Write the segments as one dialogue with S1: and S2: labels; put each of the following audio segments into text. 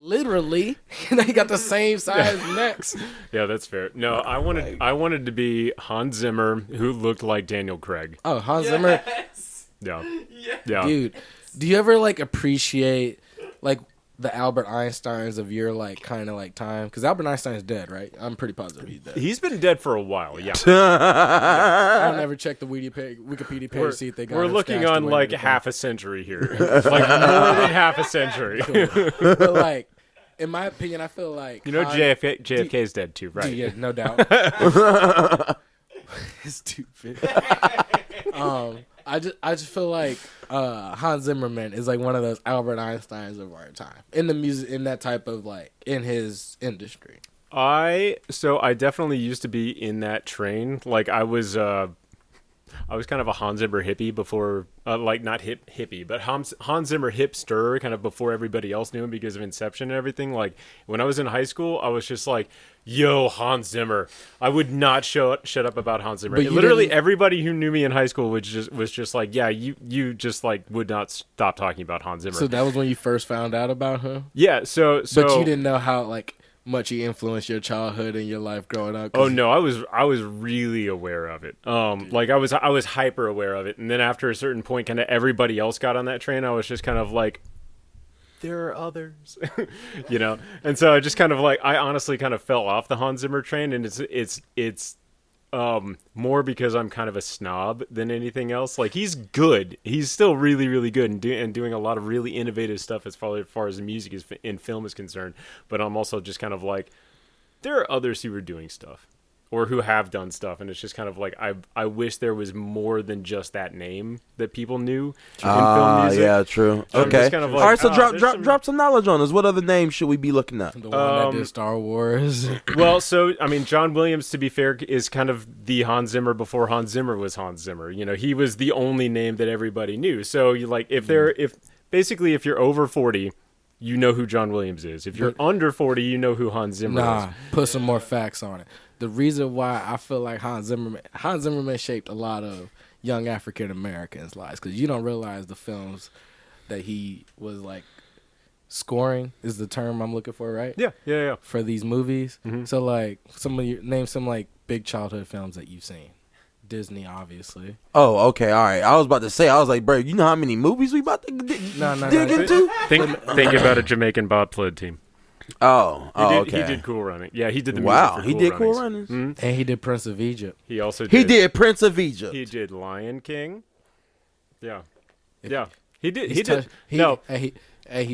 S1: Literally, they got the same size necks.
S2: Yeah, that's fair. No, I wanted to be Hans Zimmer, who looked like Daniel Craig.
S1: Oh, Hans Zimmer.
S2: Yeah.
S3: Yes.
S2: Yeah.
S1: Dude, do you ever like appreciate like the Albert Einsteins of your like kind of like time? Because Albert Einstein's dead, right? I'm pretty positive he's dead.
S2: He's been dead for a while. Yeah.
S1: I don't ever check the Wikipedia page to see if they got.
S2: We're
S1: him
S2: looking
S1: stashed
S2: on
S1: away
S2: like
S1: in the
S2: half a century here, like more than half a century.
S1: But like, in my opinion, I feel like
S2: JFK is dead too, right?
S1: Dude, yeah, no doubt. Stupid. I just feel like Hans Zimmerman is like one of those Albert Einsteins of our time in the music, in that type of like in his industry.
S2: I definitely used to be in that train. Like I was kind of a Hans Zimmer hippie before, like not hippie, but Hans Zimmer hipster kind of before everybody else knew him because of Inception and everything. Like when I was in high school, I was just like, yo, Hans Zimmer. I would not shut up about Hans Zimmer. Literally everybody who knew me in high school was just like, yeah, you just like would not stop talking about Hans Zimmer.
S1: So that was when you first found out about him?
S2: Yeah, so
S1: but you didn't know how like much he influenced your childhood and your life growing up.
S2: Oh no, I was really aware of it. Like I was hyper aware of it, and then after a certain point, kind of everybody else got on that train. I was just kind of like, there are others, you know. And so I just kind of like, I honestly kind of fell off the Hans Zimmer train, and it's more because I'm kind of a snob than anything else. Like he's good, he's still really really good and doing a lot of really innovative stuff as far as the music is in film is concerned. But I'm also just kind of like, there are others who are doing stuff or who have done stuff, and it's just kind of like I wish there was more than just that name that people knew in film music.
S4: Yeah, true.
S2: So
S4: okay.
S2: Kind of like,
S4: all right, so drop some knowledge on us. What other names should we be looking at?
S1: The one that did Star Wars.
S2: Well, so I mean, John Williams, to be fair, is kind of the Hans Zimmer before Hans Zimmer was Hans Zimmer. You know, he was the only name that everybody knew. So you like if you're over 40, you know who John Williams is. If you're under 40, you know who Hans Zimmer is.
S1: Put some more facts on it. The reason why I feel like Hans Zimmerman shaped a lot of young African Americans' lives, because you don't realize the films that he was like scoring is the term I'm looking for, right?
S2: Yeah.
S1: For these movies.
S2: Mm-hmm.
S1: So like name some like big childhood films that you've seen. Disney, obviously.
S4: Oh, okay, all right. I was about to say, I was like, bro, you know how many movies we about to dig into?
S2: Think about a Jamaican bobsled team.
S4: Okay.
S2: He did Cool Running. Yeah, he did the music
S4: wow,
S2: for
S4: he did Cool Runnings.
S1: And he did Prince of Egypt.
S2: He also
S4: did Prince of Egypt.
S2: He did Lion King. Yeah. He did.
S1: He's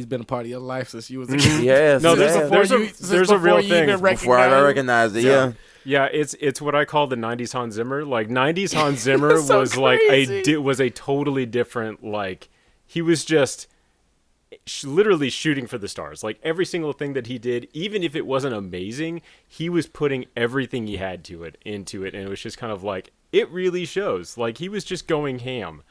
S1: been a part of your life since you was a kid.
S4: Yes.
S2: No, there's a real thing.
S4: Before I recognized it, yeah.
S2: Yeah, it's what I call the 90s Hans Zimmer. Like 90s Hans Zimmer
S1: so
S2: was
S1: crazy.
S2: like was a totally different, like he was just literally shooting for the stars. Like every single thing that he did, even if it wasn't amazing, he was putting everything he had into it, and it was just kind of like, it really shows. Like he was just going ham.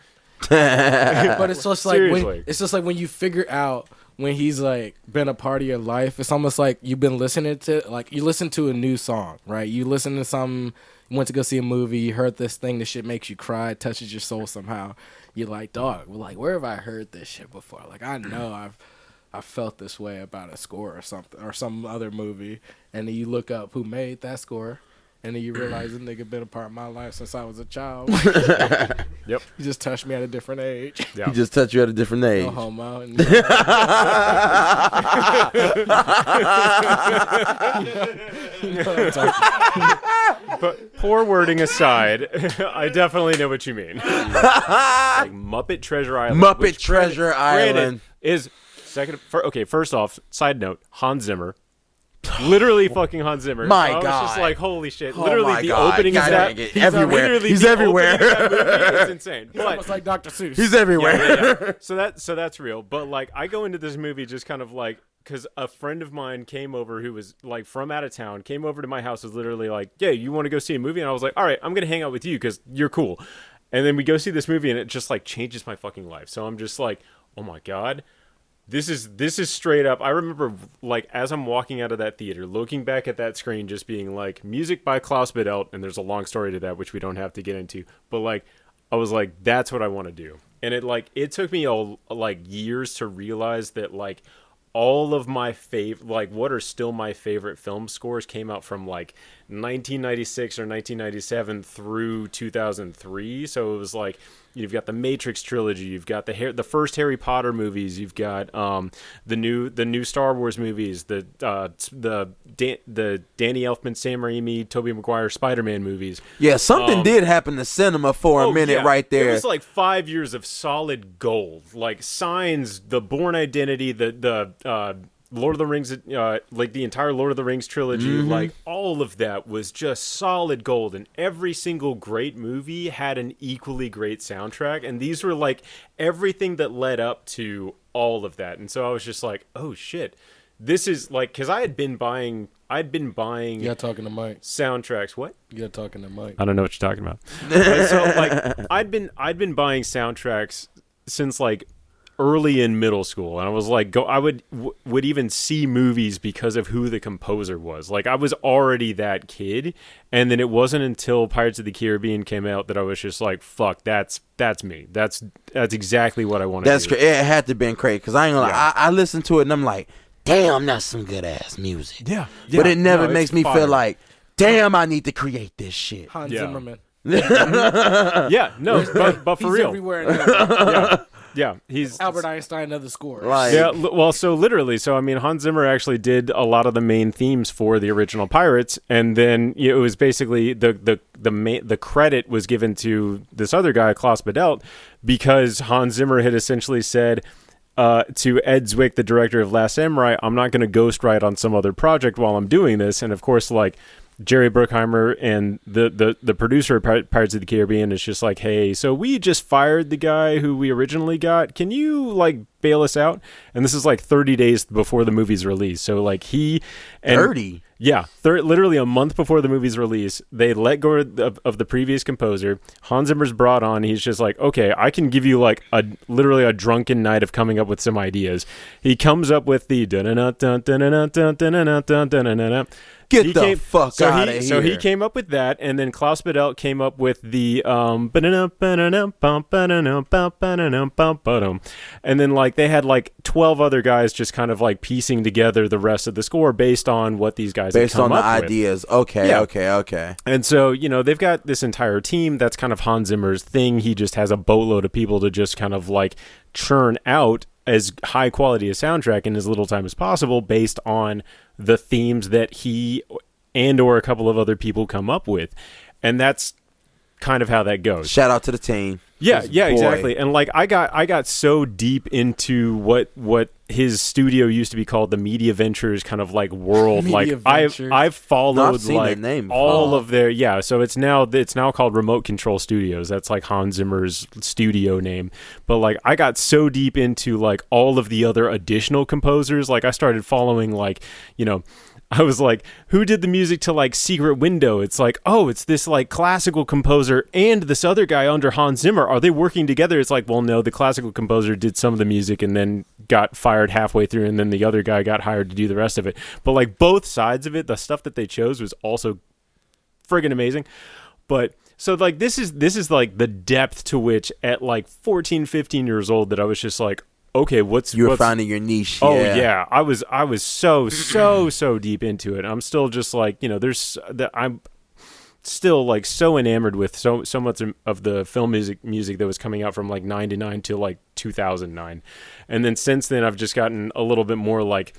S1: But it's just like
S2: Seriously.
S1: when you figure out when he's like been a part of your life, it's almost like you've been listening to, like you listen to a new song, right? You listen to something, you went to go see a movie, you heard this thing, this shit makes you cry, it touches your soul somehow. You're like, dog, like where have I heard this shit before? Like I know I felt this way about a score or something or some other movie, and then you look up who made that score. And then you realize this nigga been a part of my life since I was a child.
S2: Yep.
S1: He just touched me at a different age.
S2: Yeah.
S4: He just touched you at a different age.
S1: No homo. You know what I'm talking.
S2: But poor wording aside, I definitely know what you mean. Like Muppet Treasure Island.
S4: Muppet Treasure Island
S2: is second. First off, side note: Hans Zimmer. Literally fucking Hans Zimmer.
S4: My
S2: so I was
S4: God.
S2: just like, holy shit.
S4: Oh
S2: Literally
S4: my
S2: the
S4: God.
S2: opening
S4: God,
S2: of that.
S4: he's everywhere. He's everywhere.
S2: It's insane.
S1: He's almost like Dr. Seuss.
S4: He's everywhere.
S2: Yeah. So that's real. But like I go into this movie just kind of like, because a friend of mine came over who was like from out of town, came over to my house, was literally like, yeah, you want to go see a movie? And I was like, all right, I'm going to hang out with you because you're cool. And then we go see this movie and it just like changes my fucking life. So I'm just like, oh my God. This is straight up. I remember, like, as I'm walking out of that theater, looking back at that screen, just being like, music by Klaus Badelt, and there's a long story to that, which we don't have to get into. But like, I was like, that's what I want to do. And it took me years to realize that like all of my what are still my favorite film scores came out from like 1996 or 1997 through 2003. So it was like, you've got the Matrix trilogy, you've got the first Harry Potter movies, you've got the new Star Wars movies, the Danny Elfman, Sam Raimi, Tobey Maguire Spider-Man movies.
S4: Yeah, something did happen to cinema for a minute right there.
S2: It was like 5 years of solid gold, like Signs, The Bourne Identity, the Lord of the Rings, like the entire Lord of the Rings trilogy, like all of that was just solid gold, and every single great movie had an equally great soundtrack, and these were like everything that led up to all of that. And so I was just like, oh shit, this is like, because I'd been buying
S1: You got talking to Mike.
S2: soundtracks. What?
S1: You got talking to Mike.
S2: I don't know what you're talking about. So like I'd been buying soundtracks since like early in middle school, and I was like, I would even see movies because of who the composer was. Like, I was already that kid, and then it wasn't until Pirates of the Caribbean came out that I was just like, fuck, that's me. That's exactly what I want to do.
S4: That's crazy. It had to have been crazy, because I ain't gonna lie, I listened to it and I'm like, damn, that's some good ass music.
S2: Yeah.
S4: But it never makes me feel like, damn, I need to create this shit.
S1: Hans Zimmerman.
S2: Yeah, no, but for
S1: He's
S2: real.
S1: everywhere now.
S2: Yeah, he's
S1: Albert Einstein of the score.
S4: Like,
S2: yeah, well, so literally, I mean, Hans Zimmer actually did a lot of the main themes for the original Pirates, and then it was basically the credit was given to this other guy, Klaus Badelt, because Hans Zimmer had essentially said to Ed Zwick, the director of Last Samurai, I'm not going to ghostwrite on some other project while I'm doing this, and of course, like, Jerry Bruckheimer and the producer of Pirates of the Caribbean is just like, hey, so we just fired the guy who we originally got. Can you like bail us out? And this is like 30 days before the movie's release. So like
S4: 30?
S2: Yeah, literally a month before the movie's release, they let go of the previous composer. Hans Zimmer's brought on. He's just like, okay, I can give you like literally a drunken night of coming up with some ideas. He comes up with the
S4: Get the fuck out of here.
S2: So he came up with that, and then Klaus Badelt came up with the and then like they had like 12 other guys just kind of like piecing together the rest of the score based on what these guys had come up with.
S4: Based on the ideas. Okay, yeah. Okay.
S2: And so, they've got this entire team. That's kind of Hans Zimmer's thing. He just has a boatload of people to just kind of like churn out as high quality a soundtrack in as little time as possible based on the themes that he and or a couple of other people come up with. And that's kind of how that goes.
S4: Shout out to the team.
S2: Yeah, exactly. And like I got so deep into what his studio used to be called, the Media Ventures kind of like world. I've followed like all of their so it's now called Remote Control Studios. That's like Hans Zimmer's studio name. But like I got so deep into like all of the other additional composers, like I started following like, I was like, who did the music to like Secret Window? It's like, oh, it's this like classical composer and this other guy under Hans Zimmer. Are they working together? It's like, well, no, the classical composer did some of the music and then got fired halfway through, and then the other guy got hired to do the rest of it. But like both sides of it, the stuff that they chose was also friggin' amazing. But so like this is like the depth to which at like 14, 15 years old that I was just like, okay,
S4: you're finding your niche.
S2: Oh yeah, I was so deep into it. I'm still just like, I'm still like so enamored with so much of the film music that was coming out from like 99 to like 2009, and then since then I've just gotten a little bit more like.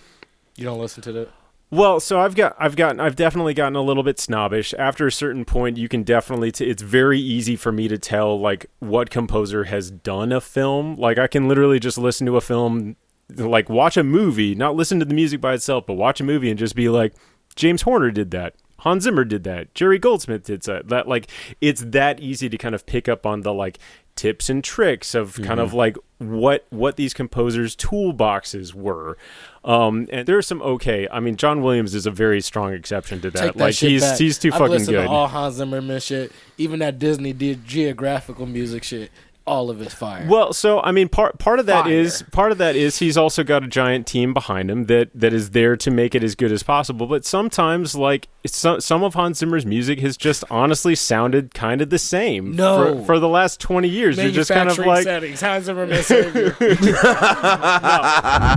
S1: You don't listen to that?
S2: Well, so I've definitely gotten a little bit snobbish. After a certain point, you can definitely it's very easy for me to tell like what composer has done a film. Like I can literally just listen to a film, like watch a movie, not listen to the music by itself, but watch a movie and just be like, James Horner did that. Hans Zimmer did that. Jerry Goldsmith did that. That like it's that easy to kind of pick up on the like tips and tricks of kind of like what these composers' toolboxes were. And there's some I mean, John Williams is a very strong exception to that.
S1: Take that
S2: like
S1: shit back.
S2: He's too
S1: I've
S2: fucking
S1: listened
S2: good.
S1: To all Hans Zimmer shit, even that Disney did geographical music shit. All of it's fire.
S2: Well, so I mean, part of that is he's also got a giant team behind him that is there to make it as good as possible. But sometimes, like some of Hans Zimmer's music has just honestly sounded kind of the same. For the last 20 years, you're just kind of like
S1: settings. Hans Zimmer may save you.
S2: No.